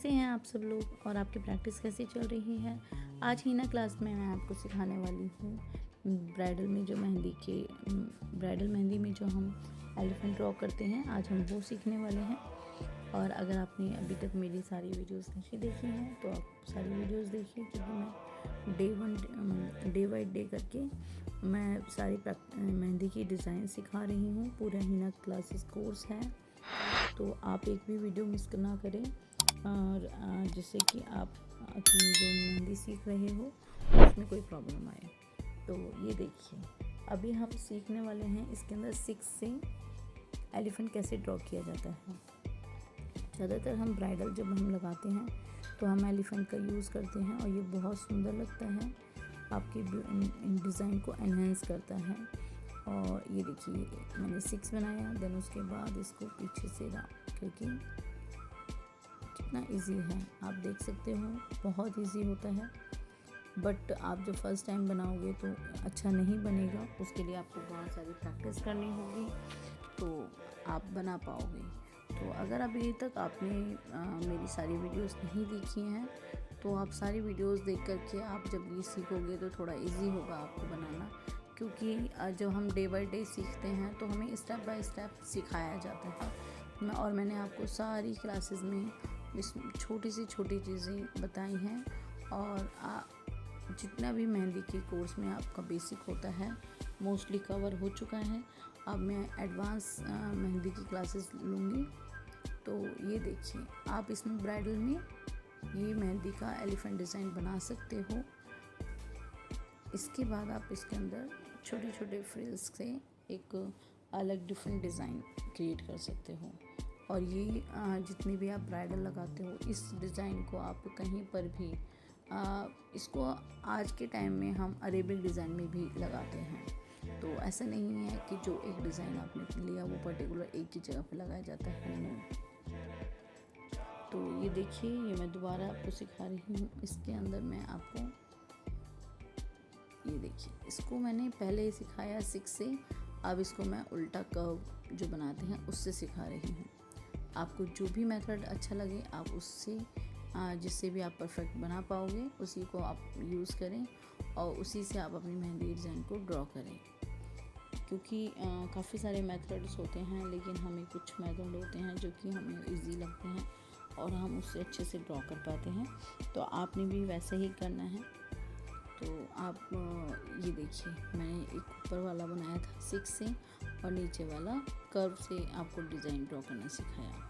कैसे हैं आप सब लोग और आपकी प्रैक्टिस कैसी चल रही है। आज ही ना क्लास में मैं आपको सिखाने वाली हूँ ब्राइडल मेहंदी में जो हम एलिफेंट ड्रॉ करते हैं, आज हम वो सीखने वाले हैं। और अगर आपने अभी तक मेरी सारी वीडियोस नहीं देखी हैं तो आप सारी वीडियोस देखिए, क्योंकि मैं डे बाई डे करके मैं सारी मेहंदी की डिज़ाइन सिखा रही हूँ। पूरा हीना क्लासेस कोर्स है, तो आप एक भी वीडियो मिस ना करें, और जिससे कि आप अपनी जो मेहंदी सीख रहे हो उसमें कोई प्रॉब्लम आए। तो ये देखिए, अभी हम सीखने वाले हैं इसके अंदर 6 से एलिफेंट कैसे ड्रॉ किया जाता है। ज़्यादातर हम ब्राइडल जब हम लगाते हैं तो हम एलिफेंट का यूज़ करते हैं और ये बहुत सुंदर लगता है, आपके डिज़ाइन को एनहेंस करता है। और ये देखिए, मैंने 6 बनाया, देन उसके बाद इसको पीछे से करके कितना इजी है आप देख सकते हो, बहुत इजी होता है। बट आप जब फर्स्ट टाइम बनाओगे तो अच्छा नहीं बनेगा, उसके लिए आपको बहुत सारी प्रैक्टिस करनी होगी तो आप बना पाओगे। तो अगर अभी तक आपने मेरी सारी वीडियोस नहीं देखी हैं तो आप सारी वीडियोस देख करके आप जब ये सीखोगे तो थोड़ा इजी होगा आपको बनाना, क्योंकि जब हम डे बाय डे सीखते हैं तो हमें स्टेप बाय स्टेप सिखाया जाता है। और मैंने आपको सारी क्लासेस में इस छोटी सी छोटी चीज़ें बताई हैं, और जितना भी मेहंदी के कोर्स में आपका बेसिक होता है मोस्टली कवर हो चुका है। अब मैं एडवांस मेहंदी की क्लासेस लूँगी। तो ये देखिए, आप इसमें ब्राइडल में ये मेहंदी का एलिफेंट डिज़ाइन बना सकते हो। इसके बाद आप इसके अंदर छोटे छोटे फ्रिल्स से एक अलग डिफरेंट डिज़ाइन क्रिएट कर सकते हो। और ये जितनी भी आप ब्राइडल लगाते हो, इस डिज़ाइन को आप कहीं पर भी इसको आज के टाइम में हम अरेबिक डिज़ाइन में भी लगाते हैं। तो ऐसा नहीं है कि जो एक डिज़ाइन आपने लिया वो पर्टिकुलर एक ही जगह पे लगाया जाता है, नहीं। तो ये देखिए, ये मैं दोबारा आपको सिखा रही हूँ। इसके अंदर मैं आपको ये देखिए, इसको मैंने पहले ही सिखाया 6 से, अब इसको मैं उल्टा कर्व जो बनाते हैं उससे सिखा रही हूँ। आपको जो भी मेथड अच्छा लगे आप उससे जिससे भी आप परफेक्ट बना पाओगे उसी को आप यूज़ करें और उसी से आप अपनी मेहंदी डिज़ाइन को ड्रॉ करें। क्योंकि काफ़ी सारे मेथड्स होते हैं, लेकिन हमें कुछ मेथड होते हैं जो कि हमें इजी लगते हैं और हम उससे अच्छे से ड्रॉ कर पाते हैं। तो आपने भी वैसे ही करना है। तो आप ये देखिए, मैंने एक ऊपर वाला बनाया था 6 से और नीचे वाला कर्व से आपको डिज़ाइन ड्रॉ करना सिखाया।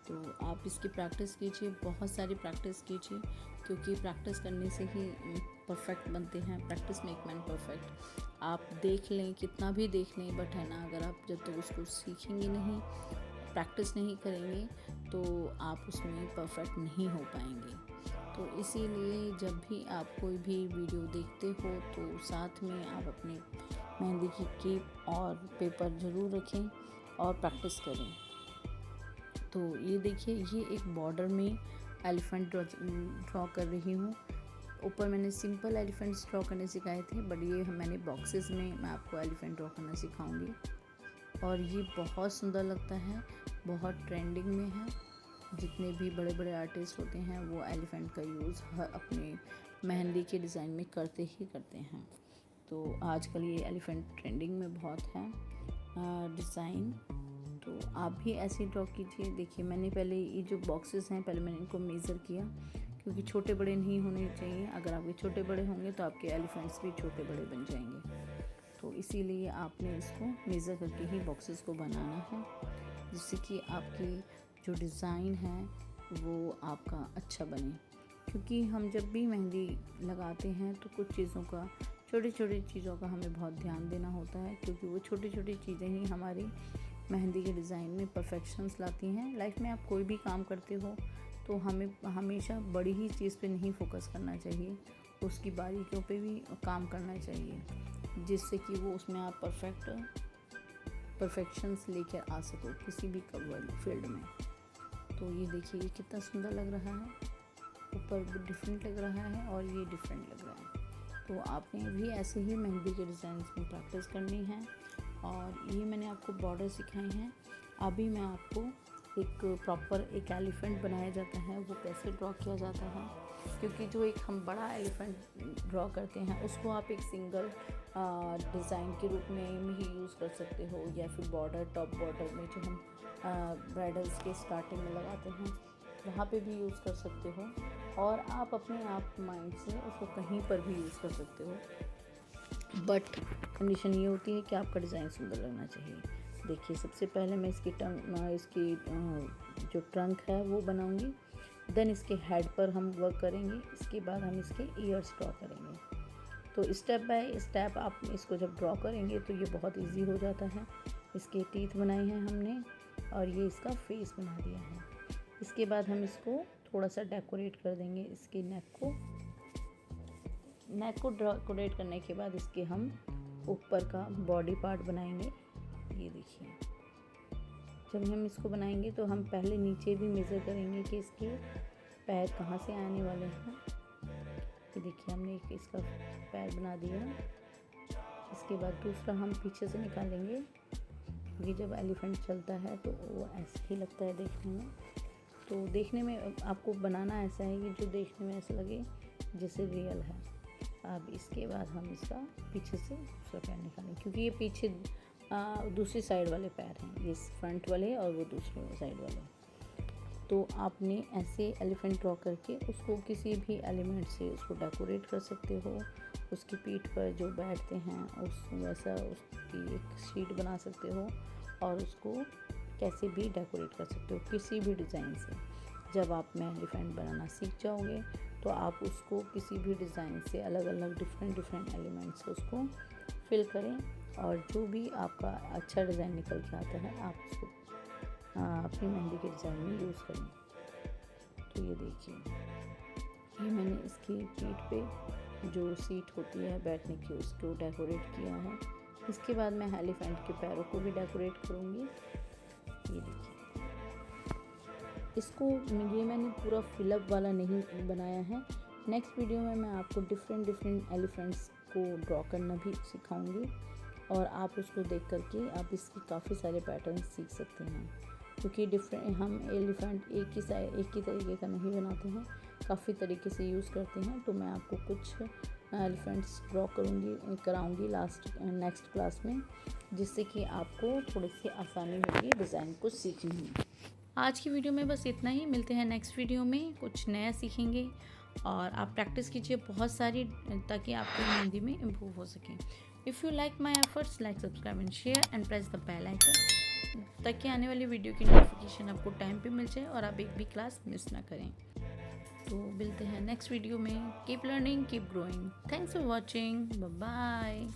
तो आप इसकी प्रैक्टिस कीजिए, बहुत सारी प्रैक्टिस कीजिए, क्योंकि प्रैक्टिस करने से ही परफेक्ट बनते हैं। Practice make man perfect. आप देख लें, कितना भी देख लें, बट है ना, अगर आप जब तक उसको सीखेंगे नहीं, प्रैक्टिस नहीं करेंगे तो आप उसमें परफेक्ट नहीं हो पाएंगे। तो इसीलिए जब भी आप कोई भी वीडियो देखते हो तो साथ में आप अपने मेहंदी की कीप और पेपर ज़रूर रखें और प्रैक्टिस करें। तो ये देखिए, ये एक बॉर्डर में एलिफेंट ड्रॉ कर रही हूँ। ऊपर मैंने सिंपल एलिफेंट्स ड्रॉ करने सिखाए थे, बट ये मैंने बॉक्सेस में मैं आपको एलिफेंट ड्रॉ करना सिखाऊंगी। और ये बहुत सुंदर लगता है, बहुत ट्रेंडिंग में है। जितने भी बड़े बड़े आर्टिस्ट होते हैं वो एलिफेंट का यूज़ अपने मेहंदी के डिज़ाइन में करते ही करते हैं। तो आजकल ये एलिफेंट ट्रेंडिंग में बहुत है डिज़ाइन। तो आप भी ऐसे ही ड्रॉ कीजिए। देखिए, मैंने पहले ये जो बॉक्सेस हैं पहले मैंने इनको मेज़र किया, क्योंकि छोटे बड़े नहीं होने चाहिए। अगर आपके छोटे बड़े होंगे तो आपके एलिफेंट्स भी छोटे बड़े बन जाएंगे। तो इसीलिए आपने इसको मेज़र करके ही बॉक्सेस को बनाना है, जिससे कि आपकी जो डिज़ाइन है वो आपका अच्छा बने। क्योंकि हम जब भी मेहंदी लगाते हैं तो कुछ चीज़ों का, छोटी छोटी चीज़ों का हमें बहुत ध्यान देना होता है, क्योंकि वो छोटी छोटी चीज़ें ही हमारी मेहंदी के डिज़ाइन में परफेक्शंस लाती हैं। लाइफ में आप कोई भी काम करते हो तो हमें हमेशा बड़ी ही चीज़ पे नहीं फोकस करना चाहिए, उसकी बारीकियों पे भी काम करना चाहिए, जिससे कि वो उसमें आप परफेक्शंस लेकर आ सको किसी भी फील्ड में। तो ये देखिए, ये कितना सुंदर लग रहा है, ऊपर भी डिफरेंट लग रहा है और ये डिफरेंट लग रहा है। तो आपने भी ऐसे ही मेहंदी के डिज़ाइन में प्रैक्टिस करनी है। और ये मैंने आपको बॉर्डर सिखाए हैं। अभी मैं आपको एक प्रॉपर एक एलिफेंट बनाया जाता है वो कैसे ड्रॉ किया जाता है, क्योंकि जो एक हम बड़ा एलिफेंट ड्रॉ करते हैं उसको आप एक सिंगल डिज़ाइन के रूप में ही यूज़ कर सकते हो, या फिर बॉर्डर टॉप बॉर्डर में जो हम ब्राइडल्स के स्टार्टिंग में लगाते हैं वहाँ पे भी यूज़ कर सकते हो, और आप अपने आप माइंड से उसको कहीं पर भी यूज़ कर सकते हो। बट कंडीशन ये होती है कि आपका डिज़ाइन सुंदर लगना चाहिए। देखिए, सबसे पहले मैं इसकी जो ट्रंक है वो बनाऊंगी, देन इसके हेड पर हम वर्क करेंगे, इसके बाद हम इसके ईयर्स ड्रॉ करेंगे। तो स्टेप बाय स्टेप आप इसको जब ड्रॉ करेंगे तो ये बहुत इजी हो जाता है। इसके टीथ बनाए हैं हमने और ये इसका फेस बना दिया है। इसके बाद हम इसको थोड़ा सा डेकोरेट कर देंगे, इसकी नेक को डेकोरेट करने के बाद इसके हम ऊपर का बॉडी पार्ट बनाएंगे। ये देखिए, जब हम इसको बनाएंगे तो हम पहले नीचे भी मेज़र करेंगे कि इसके पैर कहाँ से आने वाले हैं। तो देखिए, हमने एक इसका पैर बना दिया। इसके बाद दूसरा हम पीछे से निकालेंगे, क्योंकि जब एलिफेंट चलता है तो वो ऐसे ही लगता है देखने में। तो देखने में आपको बनाना ऐसा है कि जो देखने में ऐसा लगे जैसे रियल है। अब इसके बाद हम इसका पीछे से दूसरा पैर निकालेंगे, क्योंकि ये पीछे दूसरी साइड वाले पैर हैं, ये फ्रंट वाले और वो दूसरे साइड वाले। तो आपने ऐसे एलिफेंट ड्रॉ करके उसको किसी भी एलिमेंट से उसको डेकोरेट कर सकते हो। उसकी पीठ पर जो बैठते हैं वैसा उसकी एक शीट बना सकते हो, और उसको कैसे भी डेकोरेट कर सकते हो किसी भी डिज़ाइन से। जब आप में एलिफेंट बनाना सीख जाओगे तो आप उसको किसी भी डिज़ाइन से अलग अलग डिफरेंट एलिमेंट से उसको फिल करें, और जो भी आपका अच्छा डिज़ाइन निकल के आता है आप उसको अपनी मेहंदी के डिज़ाइन में यूज़ करें। तो ये देखिए, ये मैंने इसकी पीठ पे जो सीट होती है बैठने की उसको डेकोरेट किया है। इसके बाद मैं एलिफेंट के पैरों को भी डेकोरेट करूँगी। ये देखिए, इसको ये मैंने पूरा फिलअप वाला नहीं बनाया है। नेक्स्ट वीडियो में मैं आपको डिफरेंट एलिफेंट्स को ड्रॉ करना भी सिखाऊंगी, और आप उसको देख करके आप इसकी काफ़ी सारे पैटर्न सीख सकते हैं, क्योंकि हम एलिफेंट एक ही तरीके का नहीं बनाते हैं, काफ़ी तरीके से यूज़ करते हैं। तो मैं आपको कुछ एलिफेंट्स ड्रॉ कराऊंगी नेक्स्ट क्लास में, जिससे कि आपको थोड़ी सी आसानी होगी डिज़ाइन को सीखने में। आज की वीडियो में बस इतना ही। मिलते हैं नेक्स्ट वीडियो में, कुछ नया सीखेंगे, और आप प्रैक्टिस कीजिए बहुत सारी, ताकि आपकी मेहंदी में इम्प्रूव हो सके। If you like my efforts, like, subscribe and share and press the bell icon, ताकि आने वाली वीडियो की नोटिफिकेशन आपको टाइम पे मिल जाए और आप एक भी क्लास मिस ना करें। तो मिलते हैं नेक्स्ट वीडियो में। Keep learning, keep growing. Thanks for watching, bye bye.